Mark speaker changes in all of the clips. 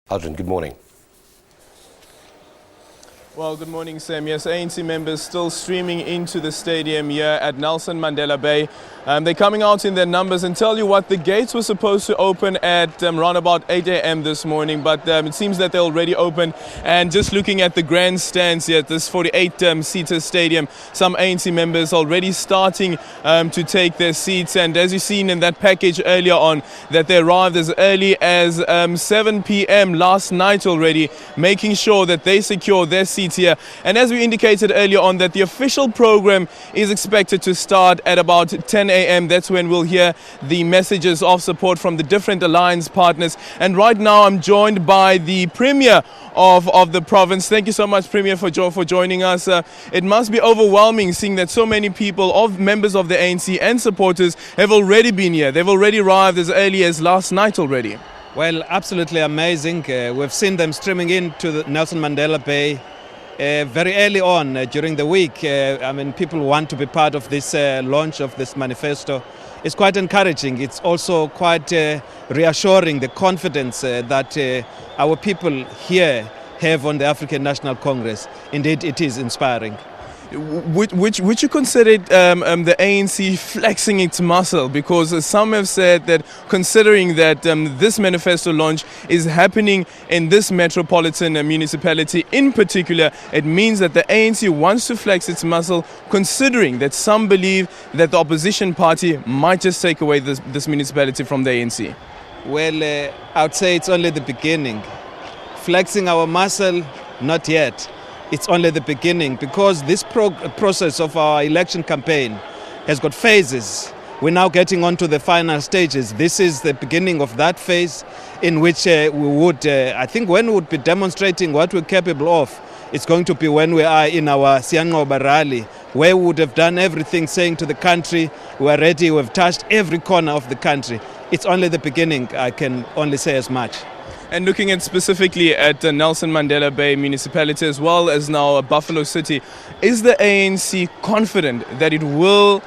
Speaker 1: Aldrin, good morning.
Speaker 2: Well, good morning, Sam. Yes, ANC members still streaming into the stadium here at Nelson Mandela Bay. They're coming out in their numbers, and tell you what, the gates were supposed to open at around about 8 a.m. this morning, but it seems that they're already open. And just looking at the grandstands here at this 48-seater stadium, some ANC members already starting to take their seats. And as you've seen in that package earlier on, that they arrived as early as 7 p.m. last night already, making sure that they secure their seats here. And as we indicated earlier on, that the official program is expected to start at about 10 a.m. That's when we'll hear the messages of support from the different alliance partners. And right now I'm joined by the Premier of the province. Thank you so much, Premier, for joining us. It must be overwhelming seeing that so many people, members of the ANC and supporters, have already been here. They've already arrived as early as last night already.
Speaker 3: Well, absolutely amazing. We've seen them streaming into the Nelson Mandela Bay very early on during the week. People want to be part of this launch of this manifesto. It's quite encouraging. It's also quite reassuring, the confidence that our people here have on the African National Congress. Indeed, it is inspiring.
Speaker 2: Would you consider the ANC flexing its muscle? Because some have said that considering that this manifesto launch is happening in this metropolitan municipality in particular, it means that the ANC wants to flex its muscle, considering that some believe that the opposition party might just take away this municipality from the ANC.
Speaker 3: Well, I would say it's only the beginning. Flexing our muscle, not yet. It's only the beginning, because this process of our election campaign has got phases. We're now getting on to the final stages. This is the beginning of that phase in which we would, I think when we would be demonstrating what we're capable of, it's going to be when we are in our Siyanqoba rally, where we would have done everything, saying to the country, we're ready, we've touched every corner of the country. It's only the beginning, I can only say as much.
Speaker 2: And looking at specifically at Nelson Mandela Bay municipality as well as now Buffalo City, is the ANC confident that it will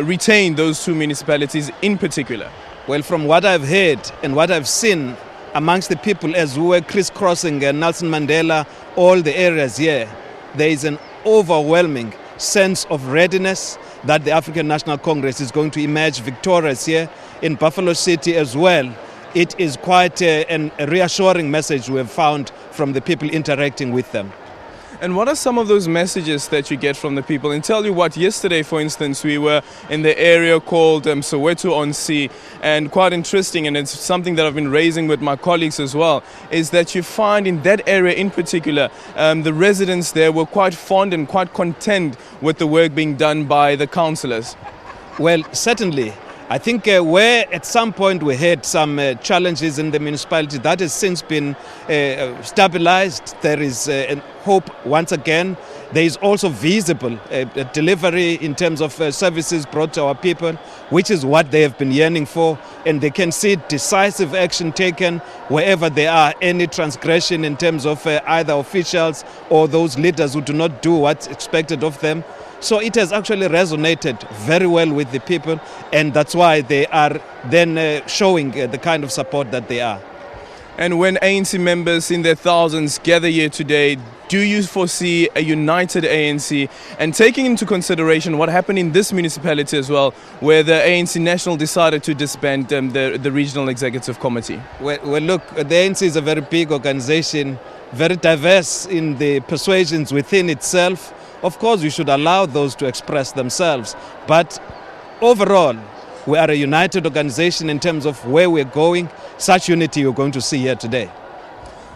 Speaker 2: retain those two municipalities in particular?
Speaker 3: Well, from what I've heard and what I've seen amongst the people as we were crisscrossing Nelson Mandela, all the areas here, there is an overwhelming sense of readiness that the African National Congress is going to emerge victorious here in Buffalo City as well. It is quite a reassuring message we have found from the people interacting with them.
Speaker 2: And what are some of those messages that you get from the people? And tell you what, yesterday, for instance, we were in the area called Soweto on Sea, and quite interesting, and it's something that I've been raising with my colleagues as well, is that you find in that area in particular, the residents there were quite fond and quite content with the work being done by the councillors.
Speaker 3: Well, certainly. I think where at some point we had some challenges in the municipality, that has since been stabilized. There is hope once again. There is also visible delivery in terms of services brought to our people, which is what they have been yearning for. And they can see decisive action taken wherever there are any transgression in terms of either officials or those leaders who do not do what's expected of them. So it has actually resonated very well with the people, and that's why they are then showing the kind of support that they are.
Speaker 2: And when ANC members in their thousands gather here today, do you foresee a united ANC? And taking into consideration what happened in this municipality as well, where the ANC National decided to disband the Regional Executive Committee?
Speaker 3: Well, look, the ANC is a very big organization, very diverse in the persuasions within itself. Of course, we should allow those to express themselves. But overall, we are a united organization in terms of where we're going. Such unity you're going to see here today.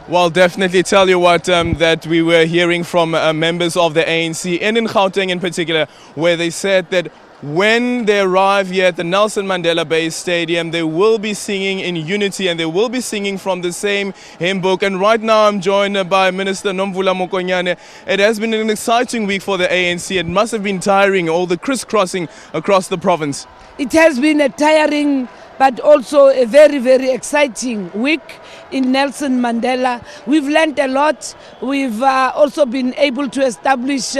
Speaker 2: Well, definitely tell you what, that we were hearing from members of the ANC, and in Gauteng in particular, where they said that when they arrive here at the Nelson Mandela Bay Stadium, they will be singing in unity and they will be singing from the same hymn book. And right now I'm joined by Minister Nomvula Mokonyane. It has been an exciting week for the ANC. It must have been tiring, all the crisscrossing across the province.
Speaker 4: It has been a tiring but also a very, very exciting week in Nelson Mandela. We've learned a lot. We've also been able to establish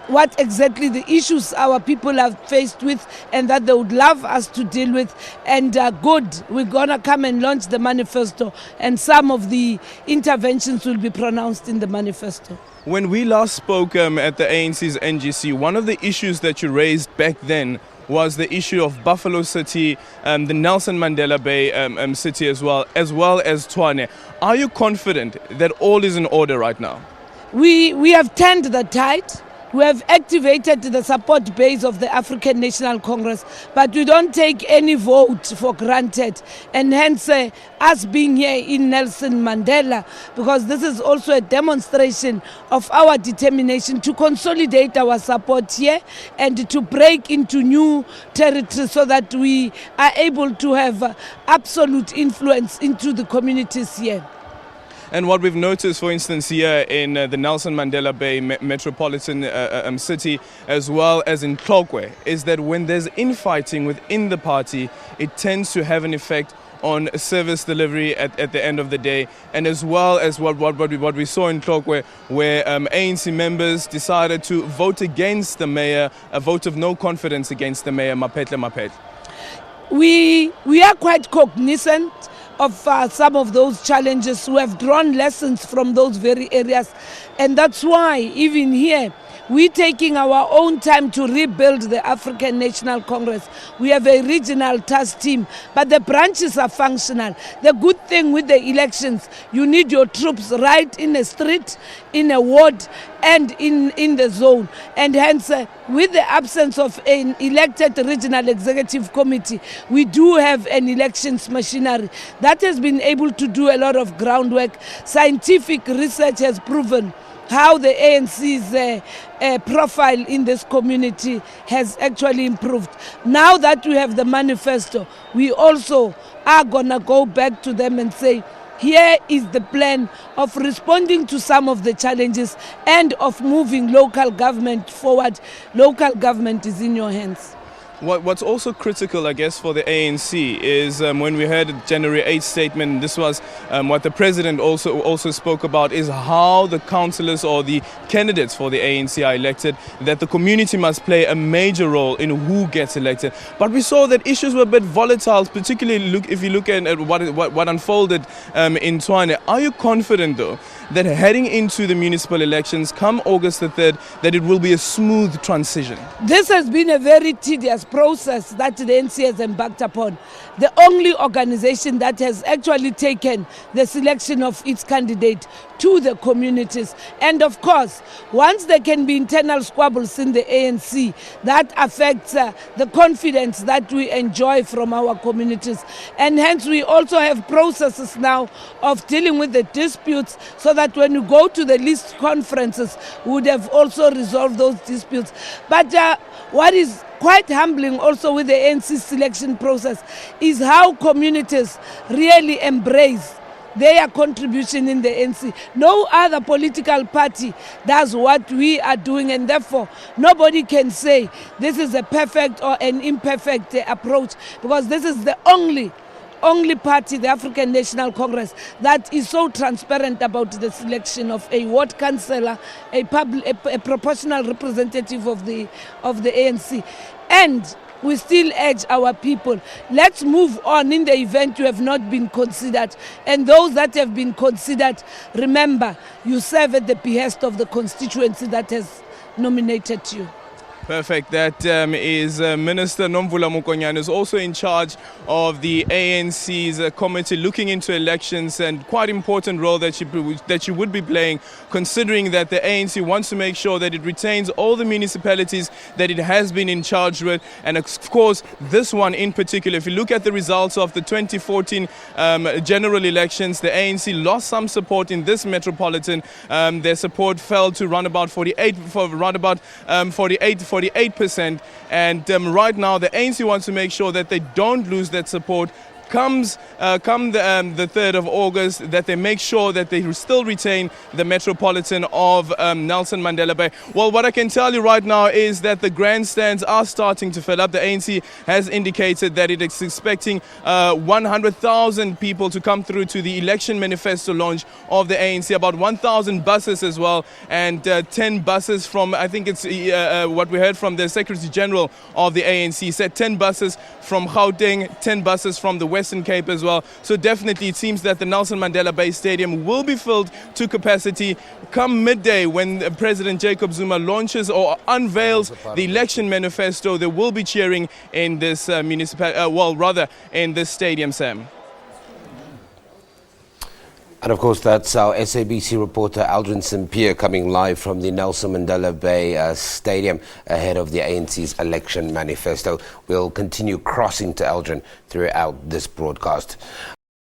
Speaker 4: what exactly the issues our people are faced with and that they would love us to deal with. And good, we're going to come and launch the manifesto, and some of the interventions will be pronounced in the manifesto.
Speaker 2: When we last spoke at the ANC's NGC, one of the issues that you raised back then was the issue of Buffalo City, the Nelson Mandela Bay city as well as Tshwane. Are you confident that all is in order right now?
Speaker 4: We have turned the tide. We have activated the support base of the African National Congress, but we don't take any vote for granted. And hence, us being here in Nelson Mandela, because this is also a demonstration of our determination to consolidate our support here and to break into new territory so that we are able to have absolute influence into the communities here.
Speaker 2: And what we've noticed, for instance, here in the Nelson Mandela Bay metropolitan city, as well as in Tlokwe, is that when there's infighting within the party, it tends to have an effect on service delivery at the end of the day, and as well as what we saw in Tlokwe, where ANC members decided to vote against the mayor, a vote of no confidence against the mayor, Maphehle.
Speaker 4: We are quite cognizant of some of those challenges. We have drawn lessons from those very areas, and that's why even here we're taking our own time to rebuild the African National Congress. We have a regional task team, but the branches are functional. The good thing with the elections, you need your troops right in a street, in a ward, and in the zone. And hence, with the absence of an elected regional executive committee, we do have an elections machinery that has been able to do a lot of groundwork. Scientific research has proven how the ANC's profile in this community has actually improved. Now that we have the manifesto, we also are going to go back to them and say, here is the plan of responding to some of the challenges and of moving local government forward. Local government is in your hands.
Speaker 2: What's also critical, I guess, for the ANC is when we heard the January 8th statement, this was what the president also spoke about, is how the councillors or the candidates for the ANC are elected, that the community must play a major role in who gets elected. But we saw that issues were a bit volatile, particularly if you look at what unfolded in Tshwane. Are you confident, though, that heading into the municipal elections come August the 3rd, that it will be a smooth transition?
Speaker 4: This has been a very tedious process that the ANC has embarked upon. The only organization that has actually taken the selection of its candidate to the communities. And of course, once there can be internal squabbles in the ANC, that affects the confidence that we enjoy from our communities. And hence we also have processes now of dealing with the disputes, so that when we go to the list conferences, we would have also resolved those disputes. But what is quite humbling also with the ANC selection process is how communities really embrace their contribution in the ANC. No other political party does what we are doing, and therefore nobody can say this is a perfect or an imperfect approach, because this is the only party, the African National Congress, that is so transparent about the selection of a ward councillor, a proportional representative of the ANC. And we still urge our people, let's move on in the event you have not been considered. And those that have been considered, remember, you serve at the behest of the constituency that has nominated you.
Speaker 2: Perfect. That is Minister Nomvula Mokonyane, is also in charge of the ANC's committee looking into elections, and quite important role that she would be playing, considering that the ANC wants to make sure that it retains all the municipalities that it has been in charge with. And of course, this one in particular, if you look at the results of the 2014 general elections, the ANC lost some support in this metropolitan. Their support fell to around about 48%, and right now the ANC wants to make sure that they don't lose that support come the 3rd of August, that they make sure that they still retain the metropolitan of Nelson Mandela Bay. Well, what I can tell you right now is that the grandstands are starting to fill up. The ANC has indicated that it is expecting 100,000 people to come through to the election manifesto launch of the ANC, about 1,000 buses as well, and 10 buses from, I think it's what we heard from the Secretary General of the ANC, said 10 buses from Gauteng, 10 buses from the Western Cape as well. So definitely it seems that the Nelson Mandela Bay Stadium will be filled to capacity come midday when President Jacob Zuma launches or unveils the election manifesto. There will be cheering in this in this stadium, Sam.
Speaker 1: And of course, that's our SABC reporter Aldrin Sampear coming live from the Nelson Mandela Bay Stadium ahead of the ANC's election manifesto. We'll continue crossing to Aldrin throughout this broadcast.